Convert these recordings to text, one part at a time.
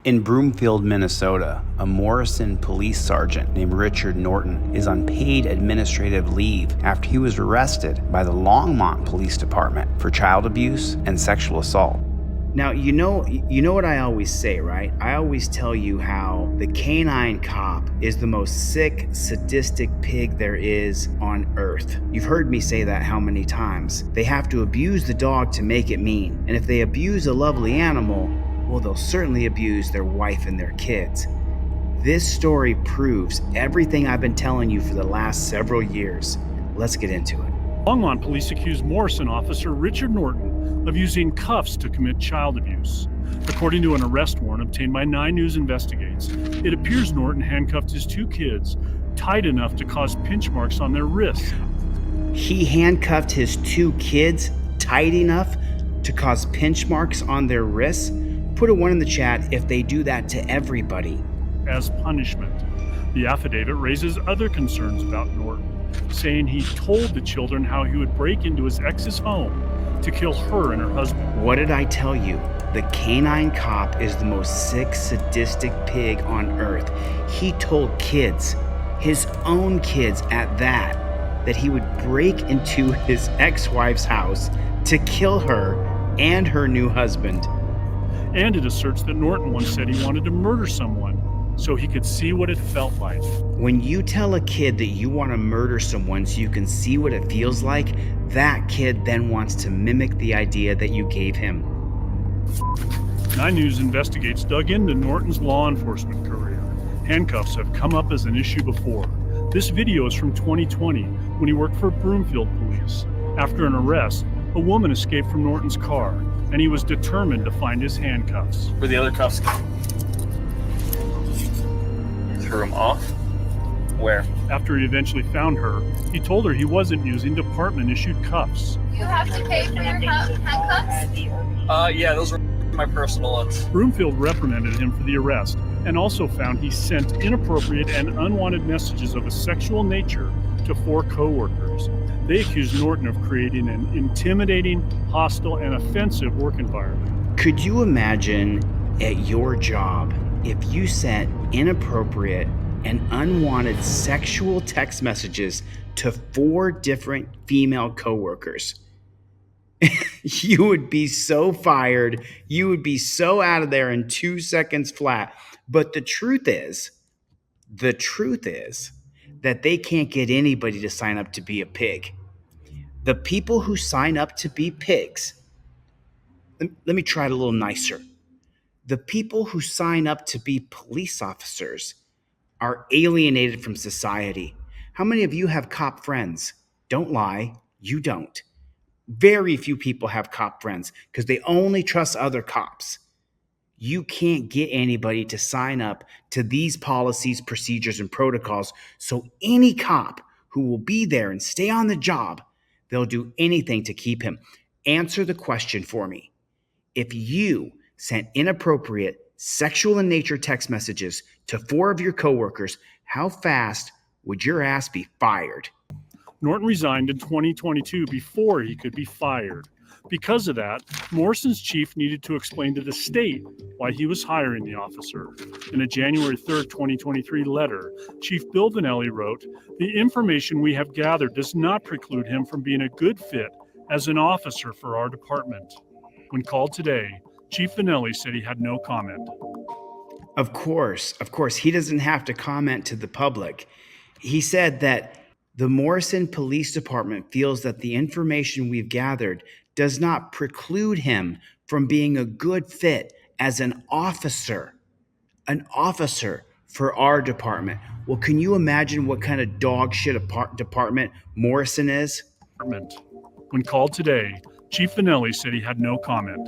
In Broomfield, Minnesota, a Morrison police sergeant named Richard Norton is on paid administrative leave after he was arrested by the Longmont Police Department for child abuse and sexual assault. Now, you know what I always say, right? I always tell you how the canine cop is the most sick, sadistic pig there is on earth. You've heard me say that how many times? They have to abuse the dog to make it mean. And if they abuse a lovely animal, well, they'll certainly abuse their wife and their kids. This story proves everything I've been telling you for the last several years. Let's get into it. Longmont police accused Morrison officer Richard Norton of using cuffs to commit child abuse. According to an arrest warrant obtained by 9 News Investigates, it appears Norton handcuffed his 2 kids tight enough to cause pinch marks on their wrists. He handcuffed his 2 kids tight enough to cause pinch marks on their wrists? Put a 1 in the chat if they do that to everybody. As punishment. The affidavit raises other concerns about Norton, saying he told the children how he would break into his ex's home to kill her and her husband. What did I tell you? The canine cop is the most sick, sadistic pig on earth. He told kids, his own kids at that he would break into his ex-wife's house to kill her and her new husband. And it asserts that Norton once said he wanted to murder someone so he could see what it felt like. When you tell a kid that you want to murder someone so you can see what it feels like, that kid then wants to mimic the idea that you gave him. 9 News Investigates dug into Norton's law enforcement career. Handcuffs have come up as an issue before. This video is from 2020 when he worked for Broomfield Police. After an arrest, a woman escaped from Norton's car, and he was determined to find his handcuffs. Where the other cuffs go? Threw them off? Where? After he eventually found her, he told her he wasn't using department-issued cuffs. You have to pay for your handcuffs? Yeah, those were my personal ones. Broomfield reprimanded him for the arrest and also found he sent inappropriate and unwanted messages of a sexual nature to 4 coworkers. They accused Norton of creating an intimidating, hostile, and offensive work environment. Could you imagine at your job if you sent inappropriate and unwanted sexual text messages to 4 different female coworkers? You would be so fired. You would be so out of there in 2 seconds flat. But the truth is that they can't get anybody to sign up to be a pig. The people who sign up to be pigs, let me try it a little nicer. The people who sign up to be police officers are alienated from society. How many of you have cop friends? Don't lie, you don't. Very few people have cop friends because they only trust other cops. You can't get anybody to sign up to these policies, procedures, and protocols. So any cop who will be there and stay on the job, they'll do anything to keep him. Answer the question for me. If you sent inappropriate, sexual in nature text messages to 4 of your coworkers, how fast would your ass be fired? Norton resigned in 2022 before he could be fired. Because of that, Morrison's chief needed to explain to the state why he was hiring the officer. In a January 3, 2023 letter, Chief Bill Vanelli wrote, "The information we have gathered does not preclude him from being a good fit as an officer for our department." When called today, Chief Vanelli said he had no comment. Of course, he doesn't have to comment to the public. He said that the Morrison Police Department feels that the information we've gathered does not preclude him from being a good fit as an officer for our department. Well, can you imagine what kind of dog shit department Morrison is? When called today, Chief Vanelli said he had no comment.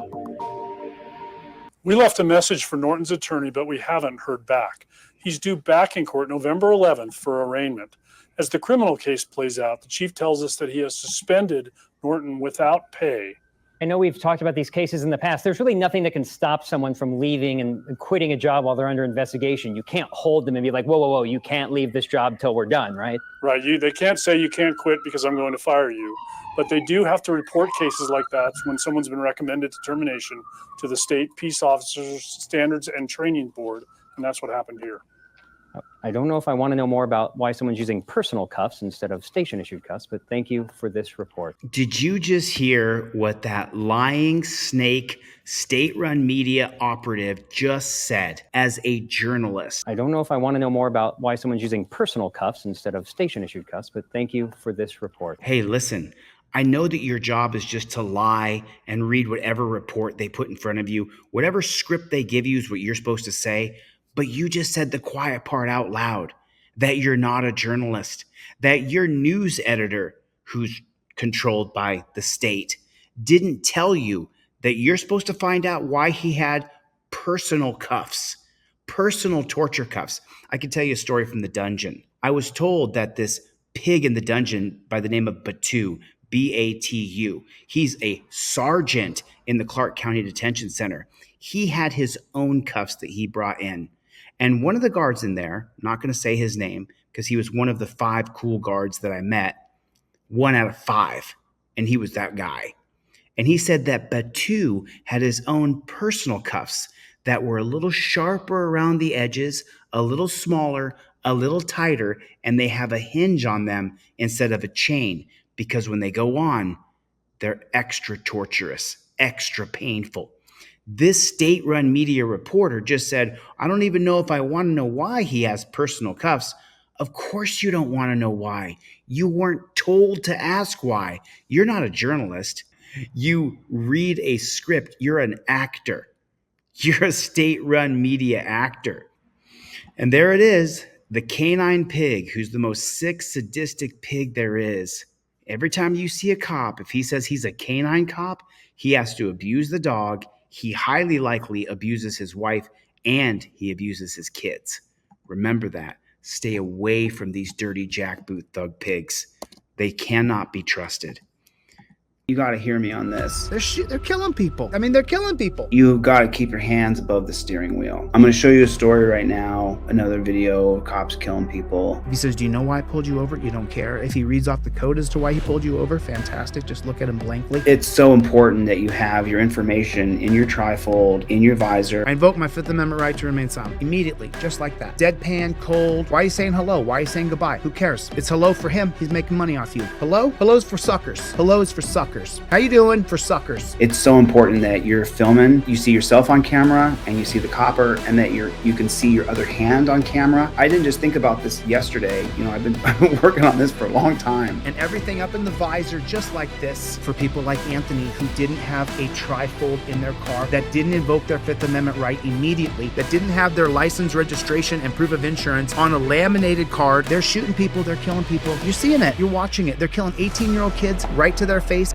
We left a message for Norton's attorney, but we haven't heard back. He's due back in court November 11th for arraignment. As the criminal case plays out, the chief tells us that he has suspended Norton without pay I know we've talked about these cases in the past. There's really nothing that can stop someone from leaving and quitting a job while they're under investigation. You can't hold them and be like, whoa, whoa, whoa, you can't leave this job till we're done, right? Right. They can't say you can't quit because I'm going to fire you. But they do have to report cases like that when someone's been recommended to termination to the State Peace Officers Standards and Training Board. And that's what happened here. I don't know if I want to know more about why someone's using personal cuffs instead of station-issued cuffs, but thank you for this report. Did you just hear what that lying snake state-run media operative just said as a journalist? I don't know if I want to know more about why someone's using personal cuffs instead of station-issued cuffs, but thank you for this report. Hey, listen, I know that your job is just to lie and read whatever report they put in front of you. Whatever script they give you is what you're supposed to say. But you just said the quiet part out loud, that you're not a journalist, that your news editor, who's controlled by the state, didn't tell you that you're supposed to find out why he had personal cuffs, personal torture cuffs. I can tell you a story from the dungeon. I was told that this pig in the dungeon by the name of Batu, B-A-T-U, he's a sergeant in the Clark County Detention Center. He had his own cuffs that he brought in. And one of the guards in there, not going to say his name because he was one of the 5 cool guards that I met, 1 out of 5, and he was that guy. And he said that Batu had his own personal cuffs that were a little sharper around the edges, a little smaller, a little tighter, and they have a hinge on them instead of a chain because when they go on, they're extra torturous, extra painful. This state-run media reporter just said, I don't even know if I want to know why he has personal cuffs. Of course you don't want to know why. You weren't told to ask why. You're not a journalist. You read a script. You're an actor. You're a state-run media actor. And there it is, the canine pig, who's the most sick, sadistic pig there is. Every time you see a cop, if he says he's a canine cop, he has to abuse the dog. He highly likely abuses his wife and he abuses his kids. Remember that. Stay away from these dirty jackboot thug pigs. They cannot be trusted. You got to hear me on this. They're killing people. I mean, they're killing people. You've got to keep your hands above the steering wheel. I'm going to show you a story right now, another video of cops killing people. If he says, do you know why I pulled you over? You don't care. If he reads off the code as to why he pulled you over, fantastic. Just look at him blankly. It's so important that you have your information in your trifold, in your visor. I invoke my 5th Amendment right to remain silent. Immediately, just like that. Deadpan, cold. Why are you saying hello? Why are you saying goodbye? Who cares? It's hello for him. He's making money off you. Hello? Hello's for suckers. Hello is for suckers. How you doing? For suckers. It's so important that you're filming, you see yourself on camera and you see the copper and that you can see your other hand on camera. I didn't just think about this yesterday. You know, I've been working on this for a long time. And everything up in the visor just like this for people like Anthony who didn't have a trifold in their car, that didn't invoke their 5th Amendment right immediately, that didn't have their license, registration, and proof of insurance on a laminated card. They're shooting people, they're killing people. You're seeing it, you're watching it. They're killing 18-year-old kids right to their face.